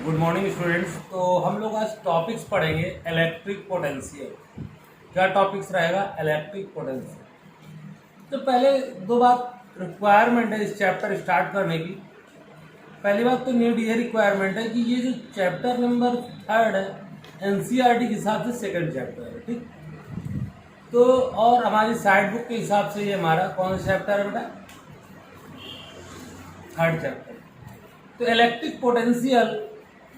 Good morning students. तो हम लोग आज टॉपिक्स पढ़ेंगे इलेक्ट्रिक पोटेंशियल। क्या टॉपिक्स रहेगा? Electric potential. तो पहले दो बात रिक्वायरमेंट है इस चैप्टर स्टार्ट करने की। पहली बात तो नीड ये रिक्वायरमेंट है कि ये जो चैप्टर नंबर 3 है एनसीईआरटी के हिसाब से सेकंड चैप्टर है, ठीक। तो और हमारी साइड बुक के हिसाब से ये हमारा कौन सा चैप्टर है बेटा? 3rd chapter. तो इलेक्ट्रिक पोटेंशियल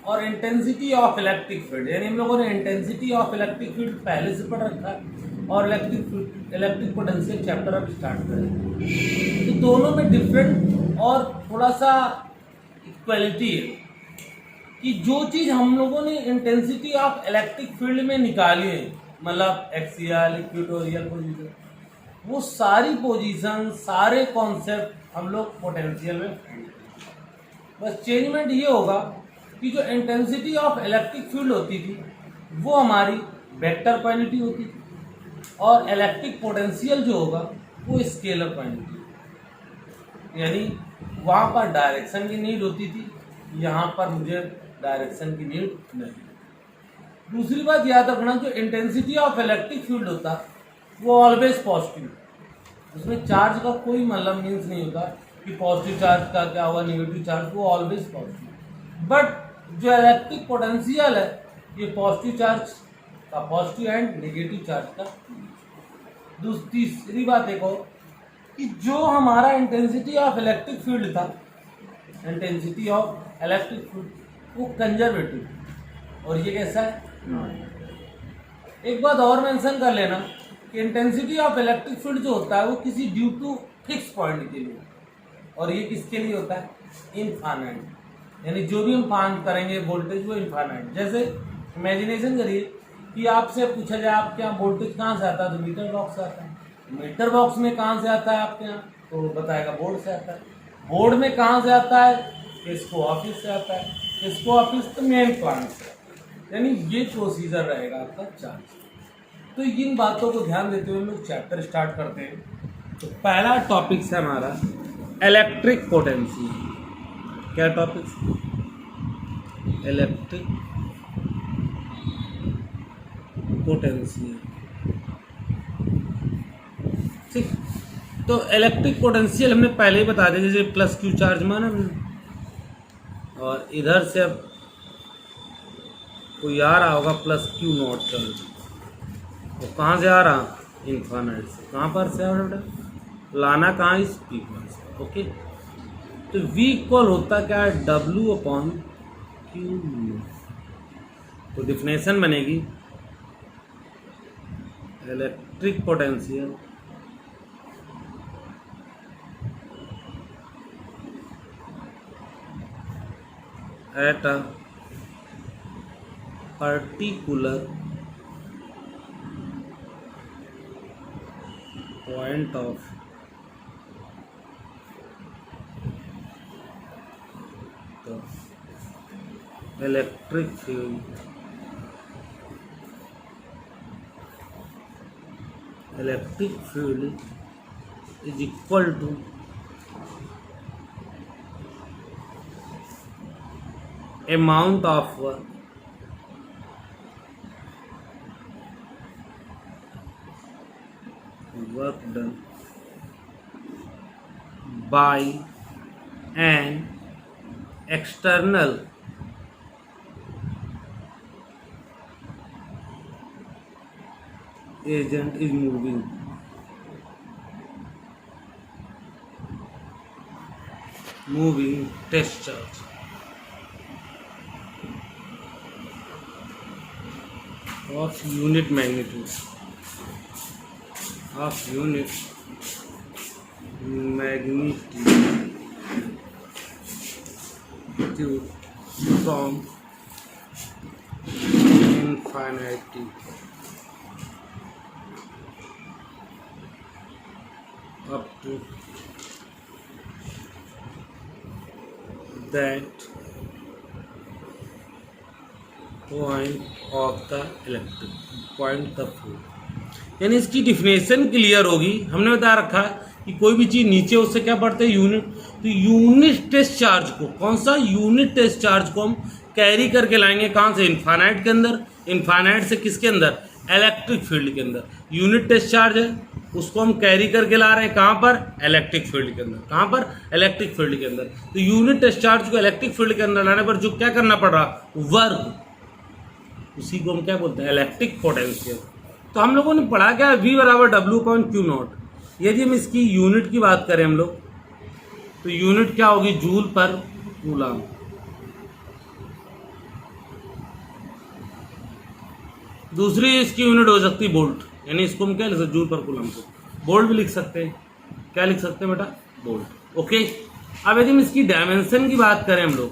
और इंटेंसिटी ऑफ इलेक्ट्रिक फील्ड, यानी हम लोगों ने इंटेंसिटी ऑफ इलेक्ट्रिक फील्ड पहले से पढ़ रखा है और इलेक्ट्रिक पोटेंशियल चैप्टर अब स्टार्ट करेंगे। तो दोनों में डिफरेंट और थोड़ा सा इक्वलिटी है कि जो चीज़ हम लोगों ने इंटेंसिटी ऑफ इलेक्ट्रिक फील्ड में निकाली है, मतलब एक्सियल, इक्वेटोरियल पोजीशन, वो सारी पोजीशन, सारे कॉन्सेप्ट हम लोग पोटेंशियल में फाइंड करेंगे। बस चेंजमेंट ये होगा कि जो इंटेंसिटी ऑफ इलेक्ट्रिक फील्ड होती थी वो हमारी वेक्टर क्वांटिटी होती थी और इलेक्ट्रिक पोटेंशियल जो होगा वो स्केलर क्वांटिटी, यानी वहाँ पर डायरेक्शन की नीड होती थी, यहाँ पर मुझे डायरेक्शन की नीड नहीं। दूसरी बात याद रखना, जो इंटेंसिटी ऑफ इलेक्ट्रिक फील्ड होता वो ऑलवेज पॉजिटिव, उसमें चार्ज का कोई मतलब मीन्स नहीं होता कि पॉजिटिव चार्ज का क्या हुआ, नेगेटिव चार्ज, वो ऑलवेज पॉजिटिव। बट जो इलेक्ट्रिक पोटेंशियल है ये पॉजिटिव चार्ज का पॉजिटिव एंड नेगेटिव चार्ज का। तीसरी बात एक और कि जो हमारा इंटेंसिटी ऑफ इलेक्ट्रिक फील्ड था, इंटेंसिटी ऑफ इलेक्ट्रिक फील्ड वो कंजर्वेटिव और ये कैसा है। एक बात और मेंशन कर लेना कि इंटेंसिटी ऑफ इलेक्ट्रिक फील्ड जो होता है वो किसी ड्यू टू फिक्स पॉइंट के लिए, और ये किसके लिए होता है? इनफाइनाइट, यानी जो भी हम फाइंड करेंगे वोल्टेज वो इनफाइनाइट। जैसे इमेजिनेशन करिए कि आपसे पूछा जाए आपके यहाँ वोल्टेज कहाँ से आता है, तो मीटर बॉक्स से आता है। मीटर बॉक्स में कहाँ से आता है आपके यहाँ, तो बताएगा बोर्ड से आता है। बोर्ड में कहाँ से आता है? किसको ऑफिस से आता है। किसको ऑफिस? तो मेन प्लांट से। यानी ये प्रोसीजर रहेगा आपका चार्ज। तो इन बातों को ध्यान देते हुए हम लोग चैप्टर स्टार्ट करते हैं। तो पहला टॉपिक है हमारा इलेक्ट्रिक पोटेंशियल। क्या टॉपिक? इलेक्ट्रिक पोटेंशियल, ठीक। तो इलेक्ट्रिक पोटेंशियल हमने पहले ही बता दिया, जैसे प्लस क्यू चार्ज माना हमने, और इधर से अब कोई आ रहा होगा प्लस क्यू नॉट चार्ज, तो कहाँ से आ रहा? इनफाइनाइट से। कहाँ पर से आ रहा बेटा? लाना कहाँ? इस पी पर से, ओके। तो V इक्वल होता क्या है? W/Q। तो डिफिनेशन बनेगी electric potential at a particular point of electric field is equal to amount of work done by an external agent is moving test charge of unit magnitude from infinity up to that point of the electric point of flow। यानी इसकी definition clear होगी। हमने बता रखा है कि कोई भी चीज़ नीचे उससे क्या बढ़ते हैं? यूनिट। तो यूनिट टेस्ट चार्ज को, कौन सा? यूनिट टेस्ट चार्ज को हम कैरी करके लाएंगे कहाँ से, इनफाइनाइट के अंदर, इनफाइनाइट से किसके अंदर, इलेक्ट्रिक फील्ड के अंदर। यूनिट टेस्ट चार्ज है, उसको हम कैरी करके ला रहे हैं कहाँ पर, इलेक्ट्रिक फील्ड के अंदर। कहाँ पर, इलेक्ट्रिक फील्ड के अंदर। तो यूनिट टेस्ट चार्ज को इलेक्ट्रिक फील्ड के अंदर लाने पर जो क्या करना पड़ रहा, वर्क, उसी को हम क्या बोलते हैं, इलेक्ट्रिक पोटेंशियल। तो हम लोगों ने पढ़ा क्या, V बराबर W/Q0। यदि हम इसकी यूनिट की बात करें हम लोग, तो यूनिट क्या होगी, जूल पर कूलम। दूसरी इसकी यूनिट हो सकती है वोल्ट, यानी इसको हम क्या लिख सकते, जूल पर कूलम को वोल्ट भी लिख सकते हैं। क्या लिख सकते हैं बेटा, वोल्ट। ओके, अब यदि हम इसकी डायमेंशन की बात करें हम लोग,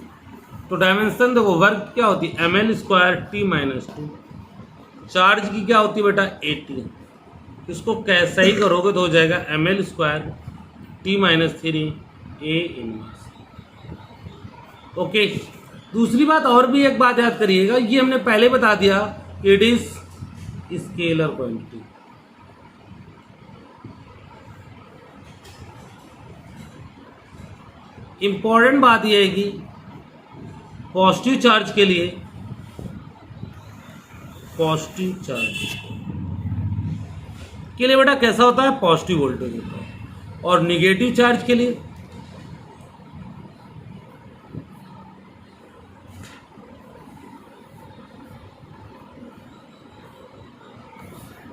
तो डायमेंशन देखो, वर्क क्या होती है, ml²T-2। चार्ज की क्या होती है बेटा, 80। इसको कैसे ही करोगे तो हो जाएगा ml²T-3 A इनवर्स। ओके, दूसरी बात और भी एक बात याद करिएगा, ये हमने पहले बता दिया, it is scalar quantity. Important बात यह है कि पॉजिटिव चार्ज के लिए, पॉजिटिव चार्ज के लिए बेटा कैसा होता है, पॉजिटिव वोल्टेज होता है, और निगेटिव चार्ज के लिए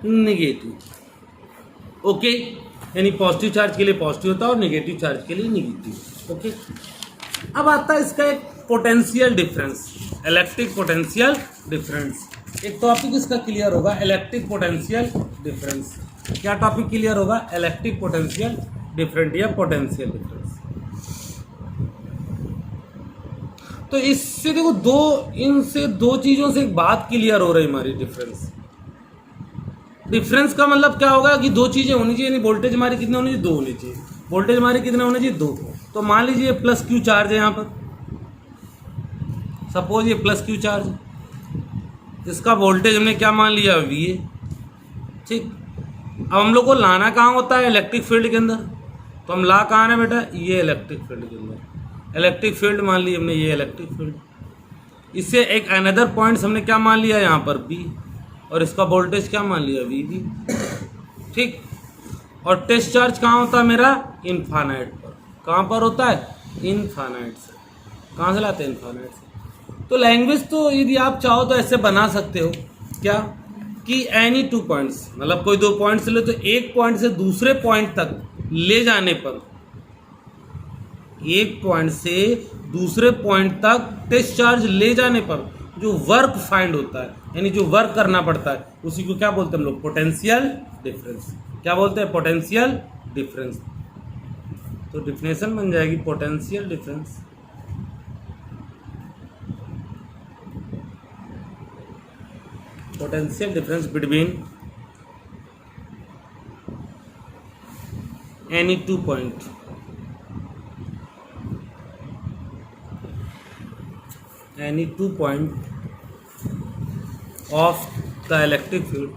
निगेटिव। ओके, यानी पॉजिटिव चार्ज के लिए पॉजिटिव होता है और निगेटिव चार्ज के लिए निगेटिव। ओके, अब आता है इसका एक potential difference, electric potential difference. एक टॉपिक इसका क्लियर होगा, इलेक्ट्रिक पोटेंशियल डिफरेंस। क्या टॉपिक क्लियर होगा, इलेक्ट्रिक पोटेंशियल डिफरेंट या पोटेंशियल डिफरेंस। तो इससे देखो, इनसे दो चीजों से एक बात क्लियर हो रही हमारी, डिफरेंस का मतलब क्या होगा कि दो चीजें होनी चाहिए, यानी वोल्टेज हमारी कितने होनी चाहिए, दो होनी चाहिए। वोल्टेज हमारे कितने होने चाहिए, दो। तो मान लीजिए प्लस क्यू चार्ज है यहाँ पर, सपोज ये प्लस क्यू चार्ज है, इसका वोल्टेज हमने क्या मान लिया, V है। ठीक, अब हम लोग को लाना कहाँ होता है, इलेक्ट्रिक फील्ड के अंदर। तो हम ला कहाँ है बेटा, ये इलेक्ट्रिक फील्ड के अंदर। इलेक्ट्रिक फील्ड मान ली हमने, ये इलेक्ट्रिक फील्ड। इससे एक अनदर पॉइंट्स हमने क्या मान लिया यहाँ पर, B, और इसका वोल्टेज क्या मान लिया, VB। ठीक, और टेस्ट चार्ज कहाँ होता है मेरा, इनफाइनाइट पर। कहाँ पर होता है, इनफाइनाइट से। कहाँ से लाते हैं, इनफाइनाइट से। तो लैंग्वेज तो यदि आप चाहो तो ऐसे बना सकते हो, क्या कि एनी टू पॉइंट्स, मतलब कोई दो पॉइंट्स ले, तो एक पॉइंट से दूसरे पॉइंट तक ले जाने पर, एक पॉइंट से दूसरे पॉइंट तक टेस्ट चार्ज ले जाने पर जो वर्क फाइंड होता है, यानी जो वर्क करना पड़ता है, उसी को क्या बोलते हैं हम लोग, पोटेंशियल डिफरेंस। क्या बोलते हैं, पोटेंशियल डिफरेंस। तो डिफिनेशन बन जाएगी potential difference, potential difference between any two point of the electric field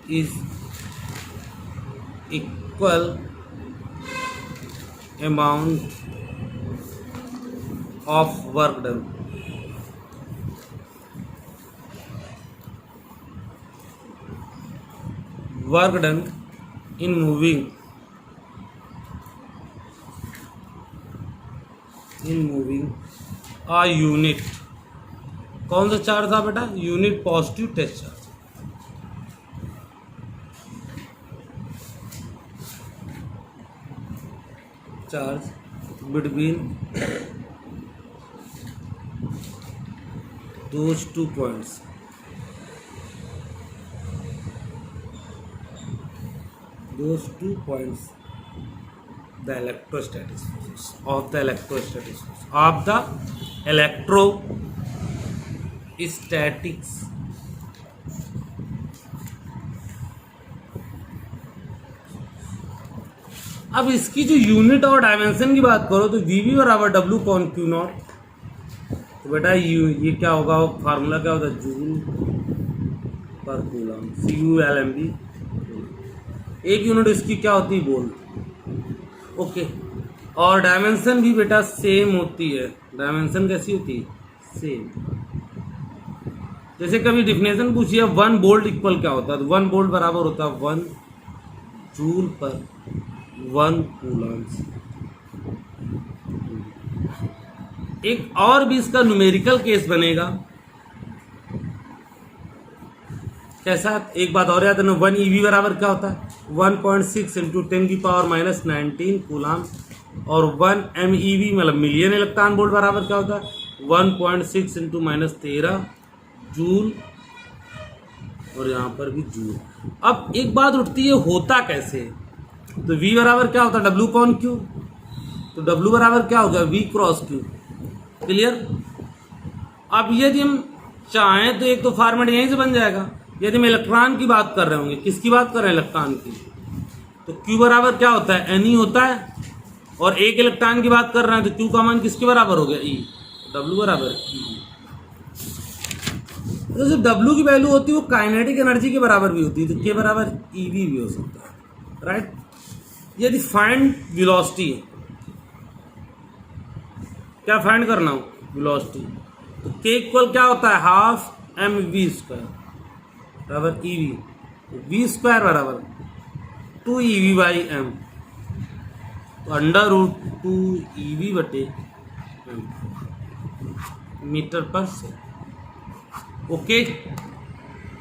is equal amount of work done. Work done in moving a unit। कौन सा चार्ज था बेटा, unit positive test charge between those two points. Those 2 points, the electrostatic forces of the electrostatics of the electrostatics। अब इसकी जो unit और dimension की बात करो तो VB बराबर W/Q0। तो बेटा ये क्या होगा, फार्मूला क्या होता है, जूल पर कूलम, CULMB। एक यूनिट इसकी क्या होती है, वोल्ट। ओके, और डायमेंशन भी बेटा सेम होती है। डायमेंशन कैसी होती है, सेम। जैसे कभी डिफिनेशन पूछिए 1 वोल्ट इक्वल क्या होता है, तो 1 वोल्ट बराबर होता है 1 जूल पर 1 कूलम। एक और भी इसका न्यूमेरिकल केस बनेगा। कैसा, एक बात और याद रखना, 1 EV बराबर क्या होता है, 1.6 इंटू 10⁻⁻19 कूलम, और 1 MEV मतलब मिलियन इलेक्ट्रॉन वोल्ट बराबर क्या होता है, 1.6 इंटू -13 जूल, और यहाँ पर भी जूल। अब एक बात उठती है, होता कैसे, तो V बराबर क्या होता है, W/Q, तो W बराबर क्या होगा, V×Q। क्लियर। अब यदि हम चाहें तो एक तो फॉर्मेट यहीं से बन जाएगा। यदि हम इलेक्ट्रॉन की बात कर रहे होंगे, किसकी बात कर रहे हैं, इलेक्ट्रॉन की, तो Q बराबर क्या होता है, Ne होता है, और एक इलेक्ट्रॉन की बात कर रहे हैं तो Q का मान किसके बराबर हो गया, E, W बराबर E। तो जो W की वैल्यू होती है वो काइनेटिक एनर्जी के बराबर भी होती है, तो K बराबर EV भी हो सकता है, राइट। यदि फाइंड वेलोसिटी, क्या फाइंड करना हो, वेलोसिटी, तो K इक्वल क्या होता है, हाफ mv² बराबर EV, V² बराबर 2EV/m, तो √2EV/m मीटर पर सेकेंड। ओके।